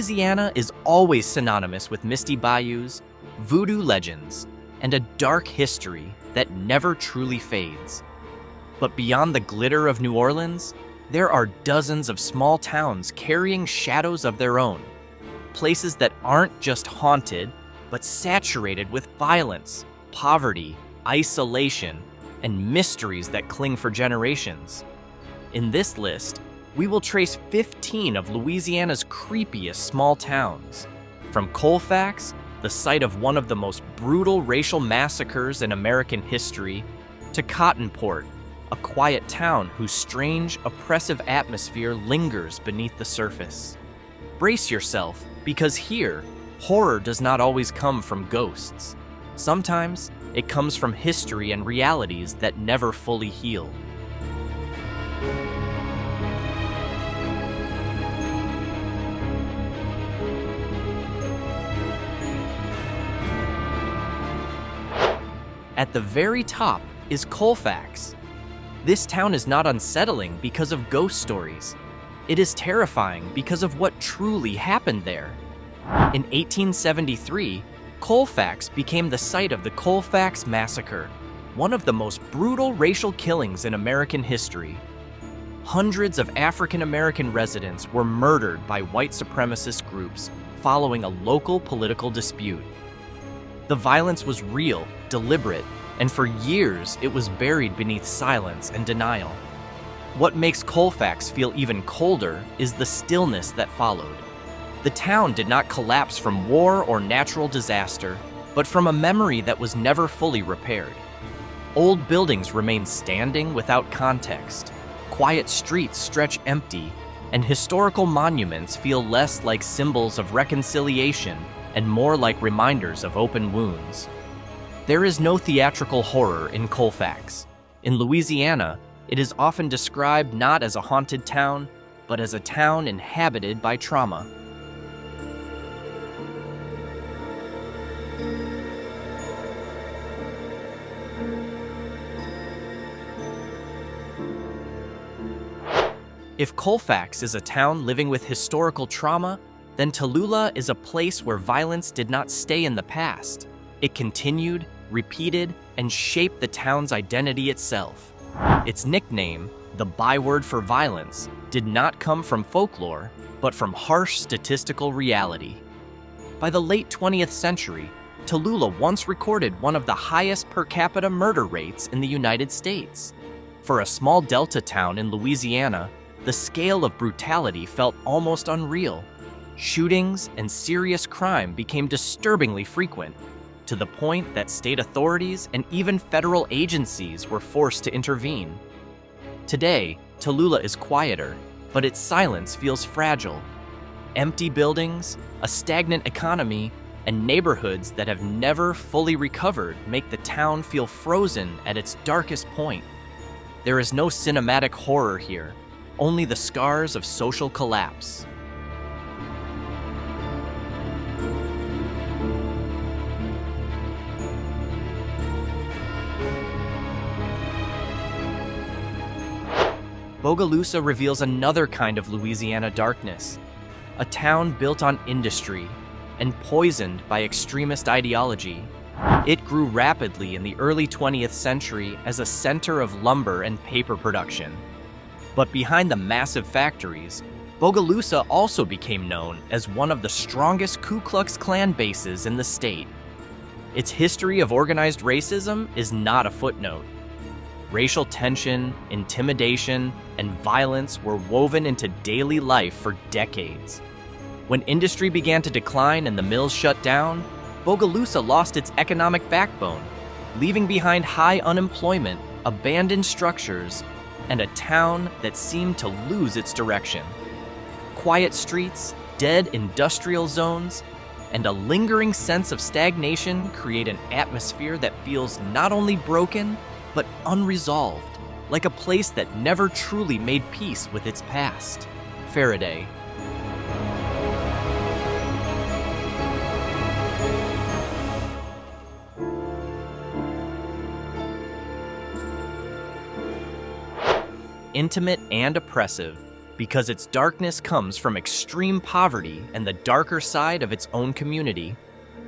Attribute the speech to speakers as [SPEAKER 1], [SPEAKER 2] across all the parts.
[SPEAKER 1] Louisiana is always synonymous with misty bayous, voodoo legends, and a dark history that never truly fades. But beyond the glitter of New Orleans, there are dozens of small towns carrying shadows of their own, places that aren't just haunted, but saturated with violence, poverty, isolation, and mysteries that cling for generations. In this list, we will trace 15 of Louisiana's creepiest small towns. From Colfax, the site of one of the most brutal racial massacres in American history, to Cottonport, a quiet town whose strange, oppressive atmosphere lingers beneath the surface. Brace yourself, because here, horror does not always come from ghosts. Sometimes, it comes from history and realities that never fully heal. At the very top is Colfax. This town is not unsettling because of ghost stories. It is terrifying because of what truly happened there. In 1873, Colfax became the site of the Colfax Massacre, one of the most brutal racial killings in American history. Hundreds of African American residents were murdered by white supremacist groups following a local political dispute. The violence was real, deliberate, and for years it was buried beneath silence and denial. What makes Colfax feel even colder is the stillness that followed. The town did not collapse from war or natural disaster, but from a memory that was never fully repaired. Old buildings remain standing without context. Quiet streets stretch empty, and historical monuments feel less like symbols of reconciliation and more like reminders of open wounds. There is no theatrical horror in Colfax. In Louisiana, it is often described not as a haunted town, but as a town inhabited by trauma. If Colfax is a town living with historical trauma, then Tallulah is a place where violence did not stay in the past. It continued, repeated, and shaped the town's identity itself. Its nickname, the byword for violence, did not come from folklore, but from harsh statistical reality. By the late 20th century, Tallulah once recorded one of the highest per capita murder rates in the United States. For a small delta town in Louisiana, the scale of brutality felt almost unreal. Shootings and serious crime became disturbingly frequent, to the point that state authorities and even federal agencies were forced to intervene. Today, Tallulah is quieter, but its silence feels fragile. Empty buildings, a stagnant economy, and neighborhoods that have never fully recovered make the town feel frozen at its darkest point. There is no cinematic horror here, only the scars of social collapse. Bogalusa reveals another kind of Louisiana darkness, a town built on industry and poisoned by extremist ideology. It grew rapidly in the early 20th century as a center of lumber and paper production. But behind the massive factories, Bogalusa also became known as one of the strongest Ku Klux Klan bases in the state. Its history of organized racism is not a footnote. Racial tension, intimidation, and violence were woven into daily life for decades. When industry began to decline and the mills shut down, Bogalusa lost its economic backbone, leaving behind high unemployment, abandoned structures, and a town that seemed to lose its direction. Quiet streets, dead industrial zones, and a lingering sense of stagnation create an atmosphere that feels not only broken, but unresolved, like a place that never truly made peace with its past. Ferriday. intimate and oppressive because its darkness comes from extreme poverty and the darker side of its own community.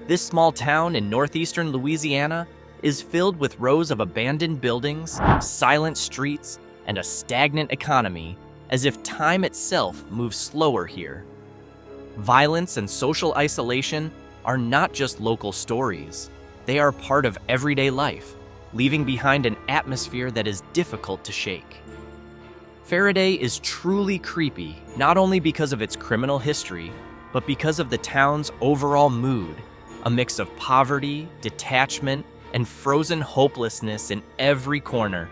[SPEAKER 1] This small town in northeastern Louisiana is filled with rows of abandoned buildings, silent streets, and a stagnant economy, as if time itself moves slower here. Violence and social isolation are not just local stories. They are part of everyday life, leaving behind an atmosphere that is difficult to shake. Ferriday is truly creepy, not only because of its criminal history, but because of the town's overall mood, a mix of poverty, detachment, and frozen hopelessness in every corner.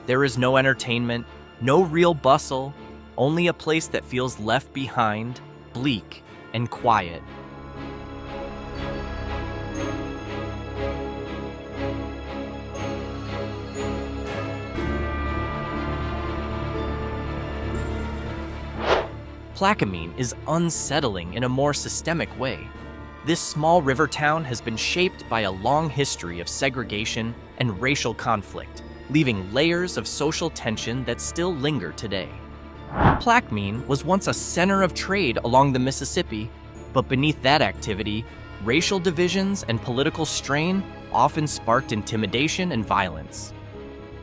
[SPEAKER 1] There is no entertainment, no real bustle, only a place that feels left behind, bleak, and quiet. Plaquemine is unsettling in a more systemic way. This small river town has been shaped by a long history of segregation and racial conflict, leaving layers of social tension that still linger today. Plaquemine was once a center of trade along the Mississippi, but beneath that activity, racial divisions and political strain often sparked intimidation and violence.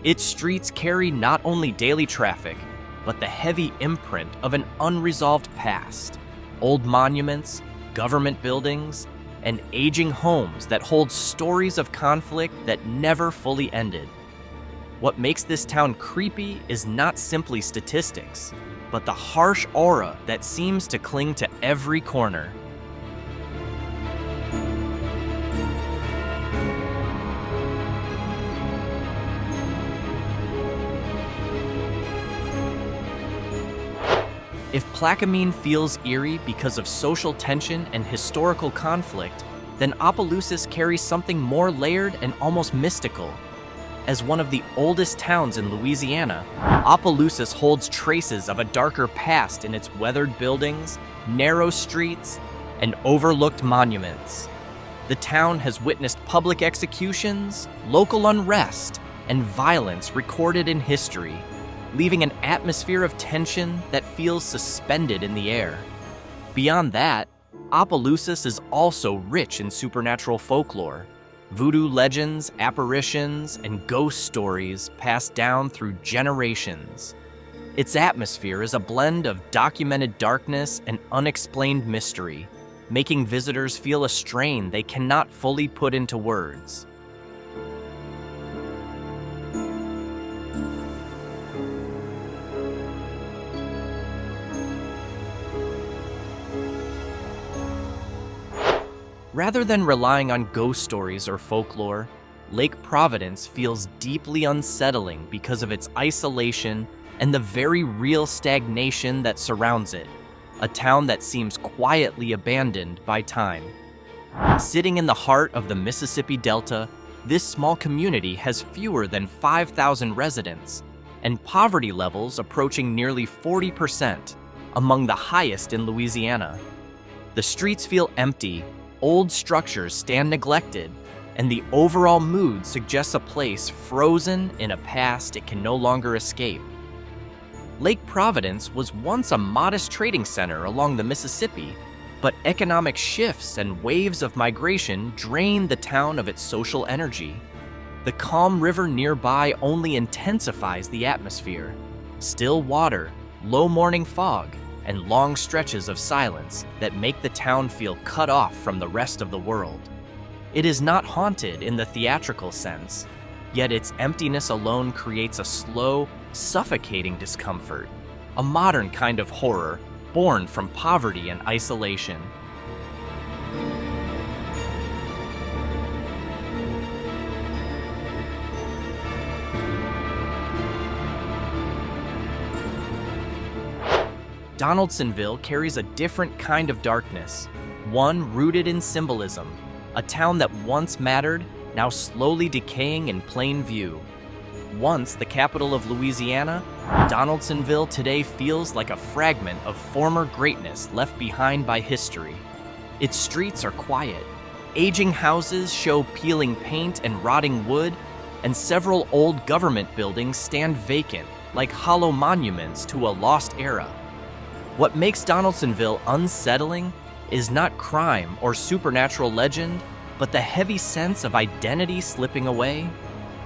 [SPEAKER 1] Its streets carry not only daily traffic, but the heavy imprint of an unresolved past. Old monuments, government buildings, and aging homes that hold stories of conflict that never fully ended. What makes this town creepy is not simply statistics, but the harsh aura that seems to cling to every corner. If Plaquemine feels eerie because of social tension and historical conflict, then Opelousas carries something more layered and almost mystical. As one of the oldest towns in Louisiana, Opelousas holds traces of a darker past in its weathered buildings, narrow streets, and overlooked monuments. The town has witnessed public executions, local unrest, and violence recorded in history, leaving an atmosphere of tension that feels suspended in the air. Beyond that, Opelousas is also rich in supernatural folklore. Voodoo legends, apparitions, and ghost stories passed down through generations. Its atmosphere is a blend of documented darkness and unexplained mystery, making visitors feel a strain they cannot fully put into words. Rather than relying on ghost stories or folklore, Lake Providence feels deeply unsettling because of its isolation and the very real stagnation that surrounds it, a town that seems quietly abandoned by time. Sitting in the heart of the Mississippi Delta, this small community has fewer than 5,000 residents, and poverty levels approaching nearly 40%, among the highest in Louisiana. The streets feel empty, old structures stand neglected, and the overall mood suggests a place frozen in a past it can no longer escape. Lake Providence was once a modest trading center along the Mississippi, but economic shifts and waves of migration drained the town of its social energy. The calm river nearby only intensifies the atmosphere. Still water, low morning fog, and long stretches of silence that make the town feel cut off from the rest of the world. It is not haunted in the theatrical sense, yet its emptiness alone creates a slow, suffocating discomfort, a modern kind of horror born from poverty and isolation. Donaldsonville carries a different kind of darkness, one rooted in symbolism, a town that once mattered, now slowly decaying in plain view. Once the capital of Louisiana, Donaldsonville today feels like a fragment of former greatness left behind by history. Its streets are quiet. Aging houses show peeling paint and rotting wood, and several old government buildings stand vacant, like hollow monuments to a lost era. What makes Donaldsonville unsettling is not crime or supernatural legend, but the heavy sense of identity slipping away.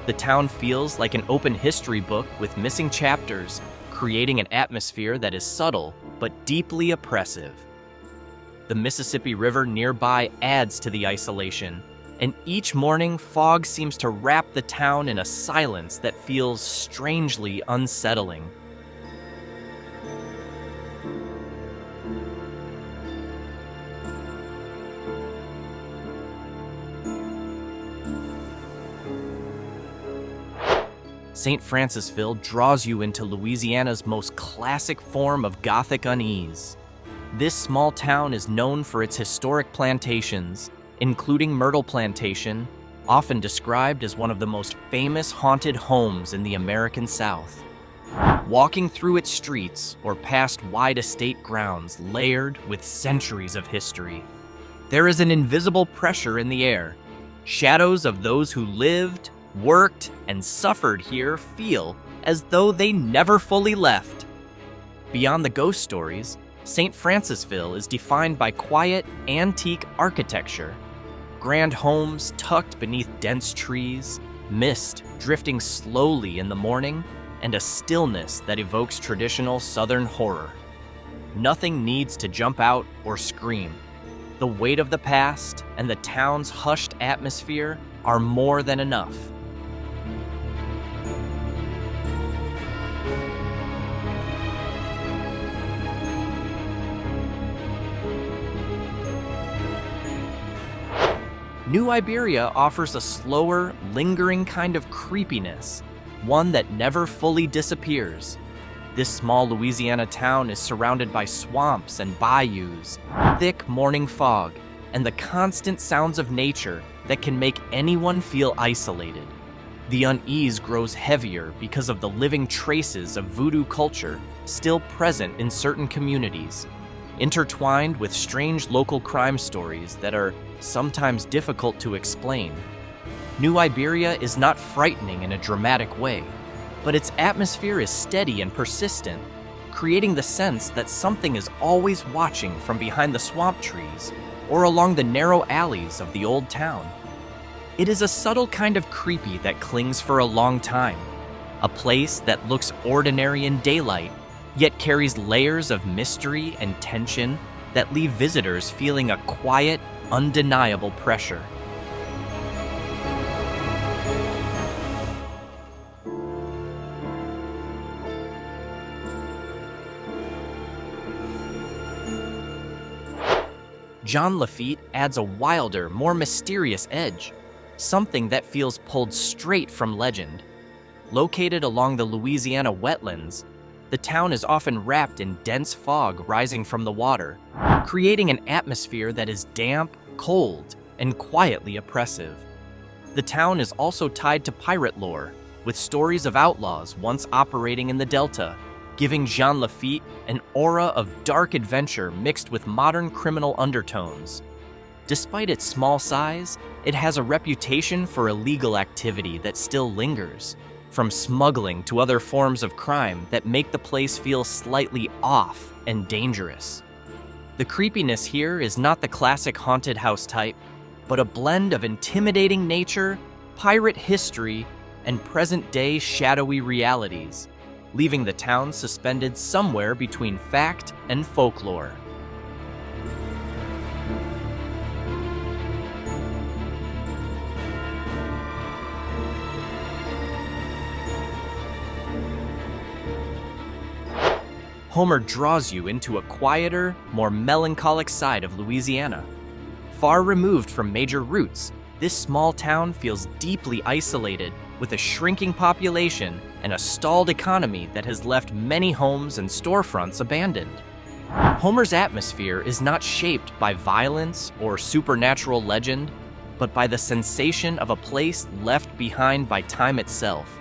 [SPEAKER 1] The town feels like an open history book with missing chapters, creating an atmosphere that is subtle but deeply oppressive. The Mississippi River nearby adds to the isolation, and each morning fog seems to wrap the town in a silence that feels strangely unsettling. St. Francisville draws you into Louisiana's most classic form of Gothic unease. This small town is known for its historic plantations, including Myrtle Plantation, often described as one of the most famous haunted homes in the American South. Walking through its streets or past wide estate grounds layered with centuries of history, there is an invisible pressure in the air. Shadows of those who lived, worked, and suffered here feel as though they never fully left. Beyond the ghost stories, St. Francisville is defined by quiet, antique architecture. Grand homes tucked beneath dense trees, mist drifting slowly in the morning, and a stillness that evokes traditional Southern horror. Nothing needs to jump out or scream. The weight of the past and the town's hushed atmosphere are more than enough. New Iberia offers a slower, lingering kind of creepiness, one that never fully disappears. This small Louisiana town is surrounded by swamps and bayous, thick morning fog, and the constant sounds of nature that can make anyone feel isolated. The unease grows heavier because of the living traces of Voodoo culture still present in certain communities, intertwined with strange local crime stories that are sometimes difficult to explain. New Iberia is not frightening in a dramatic way, but its atmosphere is steady and persistent, creating the sense that something is always watching from behind the swamp trees or along the narrow alleys of the old town. It is a subtle kind of creepy that clings for a long time, a place that looks ordinary in daylight, yet carries layers of mystery and tension that leave visitors feeling a quiet, undeniable pressure. John Lafitte adds a wilder, more mysterious edge, something that feels pulled straight from legend. Located along the Louisiana wetlands, the town is often wrapped in dense fog rising from the water, creating an atmosphere that is damp, cold, and quietly oppressive. The town is also tied to pirate lore, with stories of outlaws once operating in the Delta, giving Jean Lafitte an aura of dark adventure mixed with modern criminal undertones. Despite its small size, it has a reputation for illegal activity that still lingers, from smuggling to other forms of crime that make the place feel slightly off and dangerous. The creepiness here is not the classic haunted house type, but a blend of intimidating nature, pirate history, and present-day shadowy realities, leaving the town suspended somewhere between fact and folklore. Homer draws you into a quieter, more melancholic side of Louisiana. Far removed from major routes, this small town feels deeply isolated, with a shrinking population and a stalled economy that has left many homes and storefronts abandoned. Homer's atmosphere is not shaped by violence or supernatural legend, but by the sensation of a place left behind by time itself.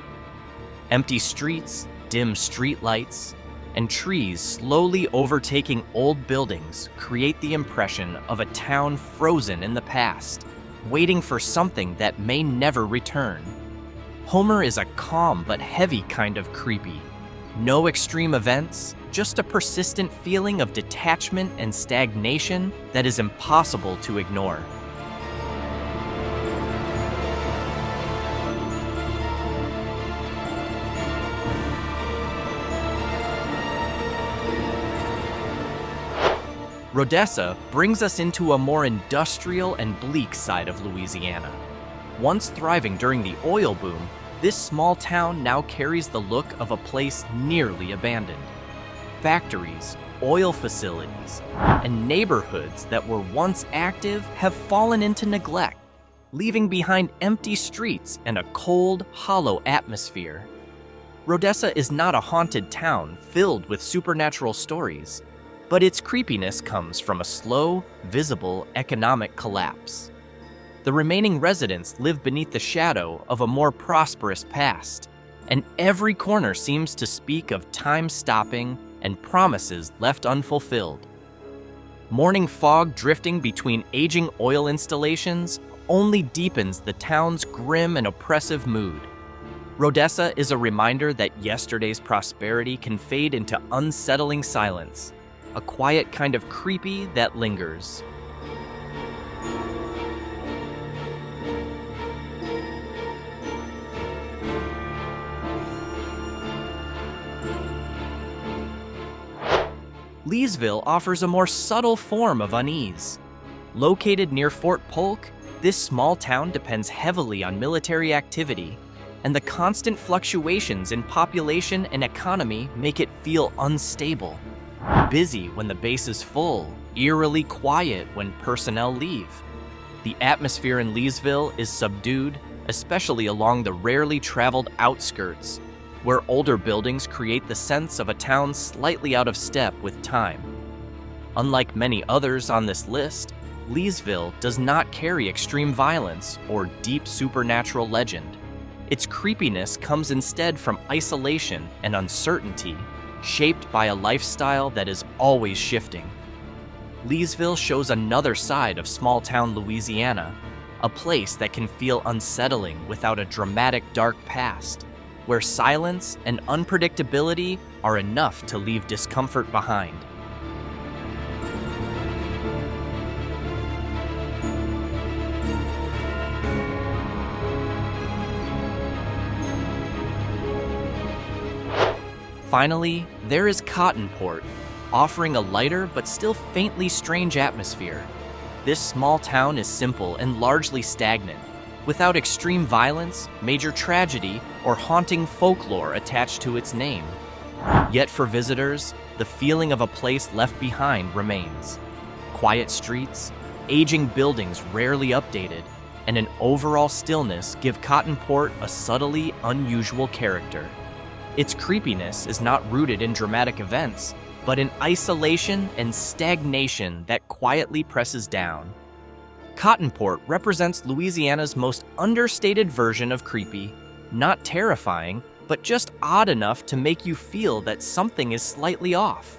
[SPEAKER 1] Empty streets, dim streetlights, and trees slowly overtaking old buildings create the impression of a town frozen in the past, waiting for something that may never return. Homer is a calm but heavy kind of creepy, No extreme events, just a persistent feeling of detachment and stagnation that is impossible to ignore. Rodessa brings us into a more industrial and bleak side of Louisiana. Once thriving during the oil boom, this small town now carries the look of a place nearly abandoned. Factories, oil facilities, and neighborhoods that were once active have fallen into neglect, leaving behind empty streets and a cold, hollow atmosphere. Rodessa is not a haunted town filled with supernatural stories, but its creepiness comes from a slow, visible economic collapse. The remaining residents live beneath the shadow of a more prosperous past, and every corner seems to speak of time stopping and promises left unfulfilled. Morning fog drifting between aging oil installations only deepens the town's grim and oppressive mood. Rodessa is a reminder that yesterday's prosperity can fade into unsettling silence, a quiet kind of creepy that lingers. Leesville offers a more subtle form of unease. Located near Fort Polk, this small town depends heavily on military activity, and the constant fluctuations in population and economy make it feel unstable. Busy when the base is full, eerily quiet when personnel leave. The atmosphere in Leesville is subdued, especially along the rarely traveled outskirts, where older buildings create the sense of a town slightly out of step with time. Unlike many others on this list, Leesville does not carry extreme violence or deep supernatural legend. Its creepiness comes instead from isolation and uncertainty, shaped by a lifestyle that is always shifting. Leesville shows another side of small-town Louisiana, a place that can feel unsettling without a dramatic dark past, where silence and unpredictability are enough to leave discomfort behind. Finally, there is Cottonport, offering a lighter but still faintly strange atmosphere. This small town is simple and largely stagnant, without extreme violence, major tragedy, or haunting folklore attached to its name. Yet for visitors, the feeling of a place left behind remains. Quiet streets, aging buildings rarely updated, and an overall stillness give Cottonport a subtly unusual character. Its creepiness is not rooted in dramatic events, but in isolation and stagnation that quietly presses down. Cottonport represents Louisiana's most understated version of creepy, not terrifying, but just odd enough to make you feel that something is slightly off.